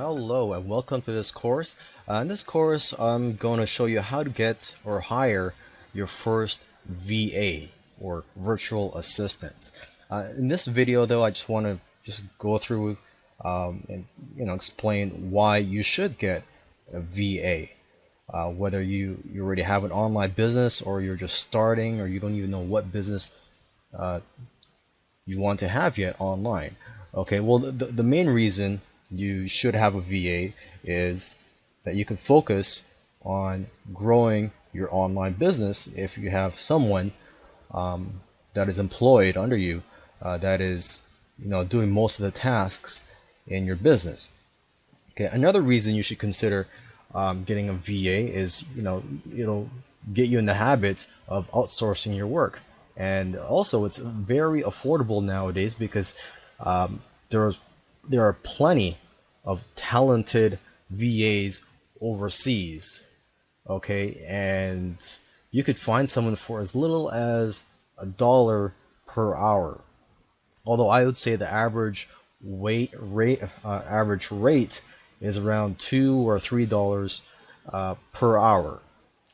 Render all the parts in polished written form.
Hello and welcome to this course. In this course, I'm going to show you how to get or hire your first VA or virtual assistant. In this video, though, I just want to go through and explain why you should get a VA. Whether you already have an online business or you're just starting or you don't even know what business you want to have yet online. Okay, well, the main reason you should have a VA is that you can focus on growing your online business if you have someone that is employed under you that is doing most of the tasks in your business. Okay, another reason you should consider getting a VA is it'll get you in the habit of outsourcing your work, and also it's very affordable nowadays because there's there are plenty of talented VAs overseas. Okay, and you could find someone for as little as $1 per hour. Although I would say the average rate is around $2 or $3 per hour.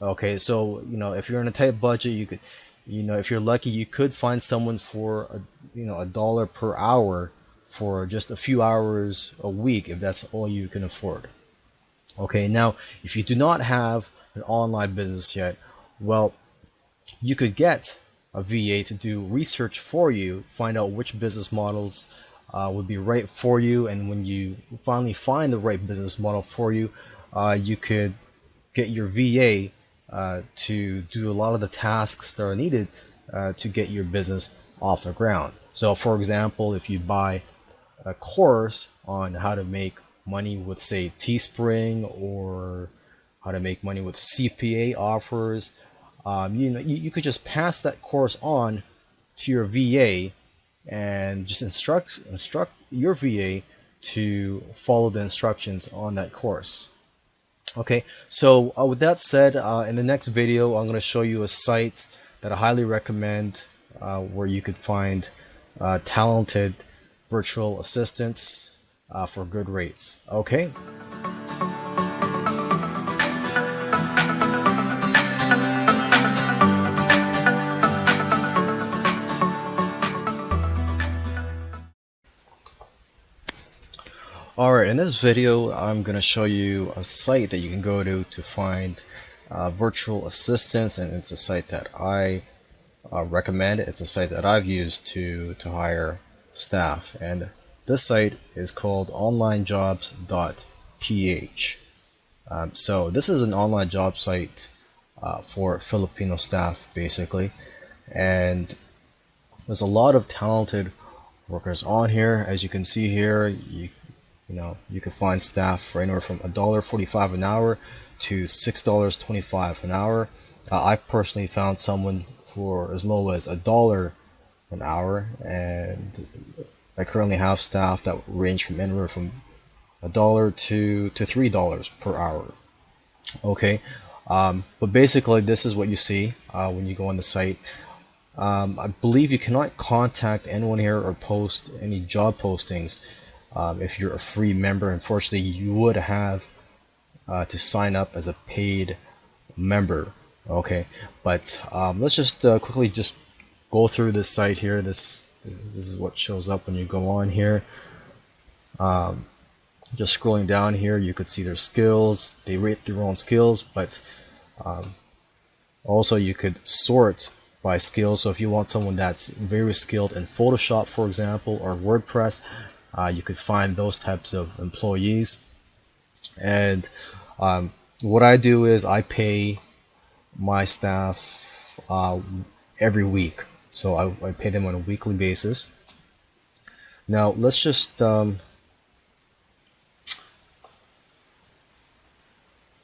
Okay, so if you're in a tight budget, you could, if you're lucky, you could find someone for $1 per hour for just a few hours a week if that's all you can afford. Okay, now if you do not have an online business yet, well, you could get a VA to do research for you, find out which business models would be right for you, and when you finally find the right business model for you, you could get your VA to do a lot of the tasks that are needed to get your business off the ground. So, for example, if you buy a course on how to make money with, say, Teespring, or how to make money with CPA offers, you could just pass that course on to your VA and just instruct your VA to follow the instructions on that course. Okay, so with that said, in the next video, I'm going to show you a site that I highly recommend where you could find talented virtual assistants for good rates. Okay. Alright, in this video, I'm going to show you a site that you can go to find virtual assistants, and it's a site that I recommend. It's a site that I've used to hire staff, and this site is called onlinejobs.ph. So this is an online job site for Filipino staff, basically, and there's a lot of talented workers on here. As you can see here, you can find staff for anywhere from $1.45 an hour to $6.25 an hour. I've personally found someone for as low as $1 an hour, and I currently have staff that range from anywhere from $1 to $3 per hour. Okay, but basically this is what you see when you go on the site. I believe you cannot contact anyone here or post any job postings if you're a free member. Unfortunately, you would have to sign up as a paid member. Okay, but let's just quickly just go through this site here. This is what shows up when you go on here. Just scrolling down here, you could see their skills. They rate their own skills, but also you could sort by skills. So if you want someone that's very skilled in Photoshop, for example, or WordPress, you could find those types of employees. And what I do is I pay my staff every week. So I pay them on a weekly basis. Now let's just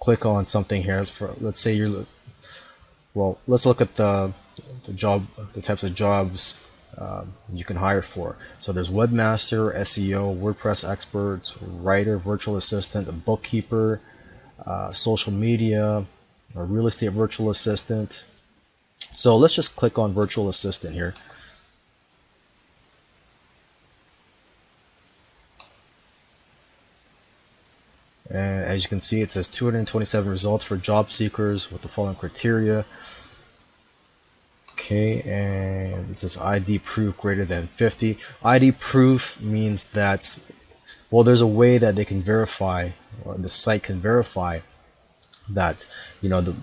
click on something here. Let's say let's look at the types of jobs you can hire for. So there's webmaster, SEO, WordPress expert, writer, virtual assistant, a bookkeeper, social media, a real estate virtual assistant. So let's just click on virtual assistant here. And as you can see, it says 227 results for job seekers with the following criteria. Okay, and it says ID proof greater than 50. ID proof means that, well, there's a way that they can verify, or the site can verify that, the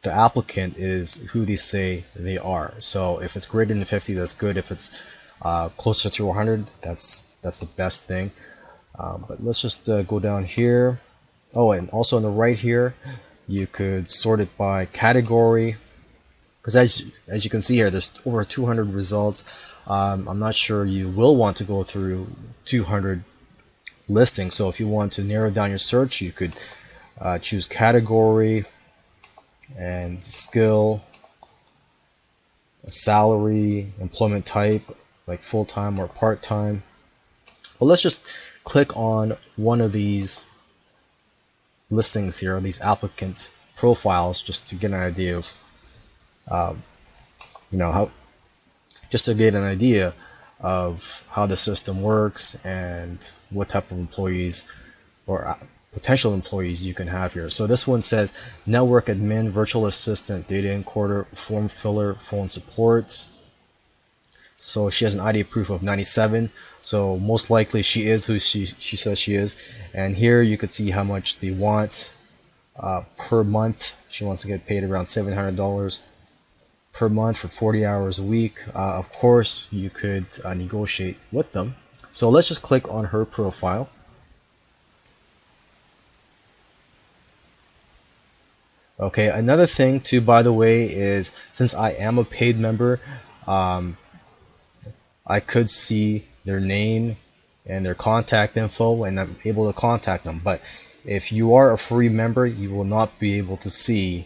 applicant is who they say they are. So if it's greater than 50, that's good. If it's closer to 100, that's the best thing. But let's just go down here. Oh, and also on the right here, you could sort it by category, because as you can see here, there's over 200 results. I'm not sure you will want to go through 200 listings. So if you want to narrow down your search, you could choose category and skill, salary, employment type, like full-time or part-time. Well, let's just click on one of these listings here, these applicant profiles, just to get an idea of how the system works and what type of employees or potential employees you can have here. So this one says network admin, virtual assistant, data encoder, form filler, phone support. So she has an ID proof of 97. So most likely she is who she says she is. And here you could see how much they want per month. She wants to get paid around $700 per month for 40 hours a week. Of course, you could negotiate with them. So let's just click on her profile. Okay, another thing too, by the way, is since I am a paid member, I could see their name and their contact info, and I'm able to contact them. But if you are a free member, you will not be able to see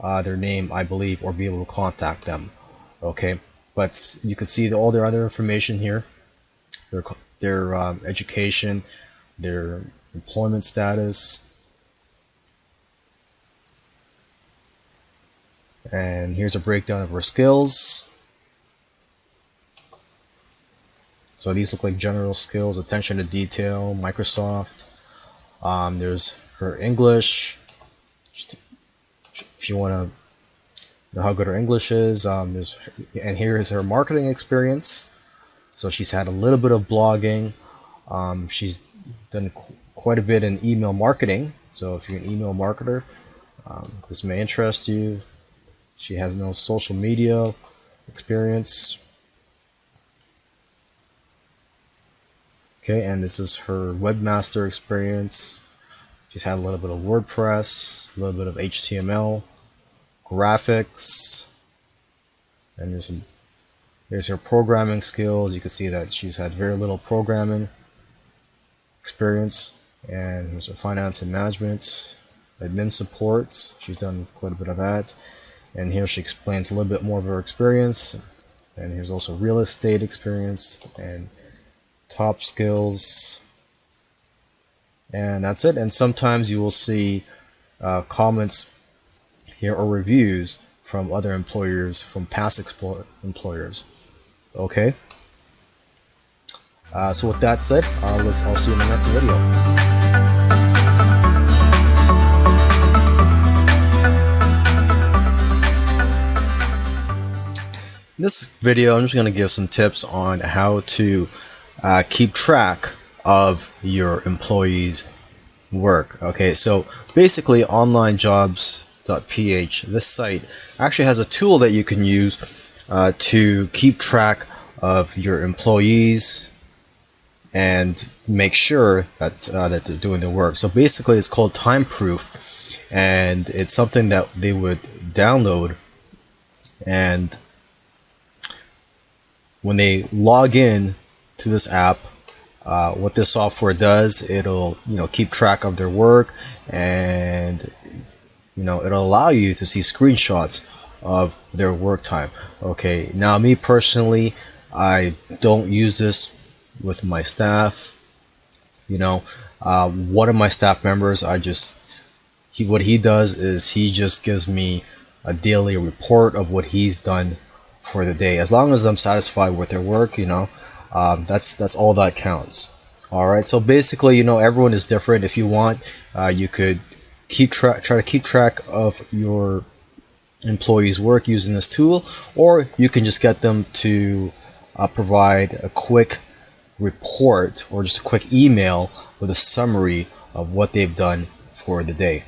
their name, I believe, or be able to contact them. Okay, but you can see all their other information here, their education, their employment status. And here's a breakdown of her skills. So these look like general skills: attention to detail, Microsoft. There's her English, if you want to know how good her English is. And here is her marketing experience. So she's had a little bit of blogging. She's done quite a bit in email marketing. So if you're an email marketer, this may interest you. She has no social media experience. Okay, and this is her webmaster experience. She's had a little bit of WordPress, a little bit of HTML, graphics, and there's her programming skills. You can see that she's had very little programming experience. And here's her finance and management, admin support. She's done quite a bit of that. And here she explains a little bit more of her experience. And here's also real estate experience and top skills. And that's it. And sometimes you will see comments here or reviews from other employers, from past employers. Okay. So with that said, I'll see you in the next video. In this video, I'm just going to give some tips on how to keep track of your employees' work. Okay, so basically onlinejobs.ph, this site actually has a tool that you can use to keep track of your employees and make sure that that they're doing their work. So basically it's called Time Proof, and it's something that they would download, and when they log in to this app, what this software does, it'll keep track of their work, and it'll allow you to see screenshots of their work time. Okay, now me personally, I don't use this with my staff. One of my staff members, what he does is he just gives me a daily report of what he's done for the day. As long as I'm satisfied with their work, that's all that counts. All right. So basically, everyone is different. If you want, you could try to keep track of your employees' work using this tool, or you can just get them to provide a quick report or just a quick email with a summary of what they've done for the day.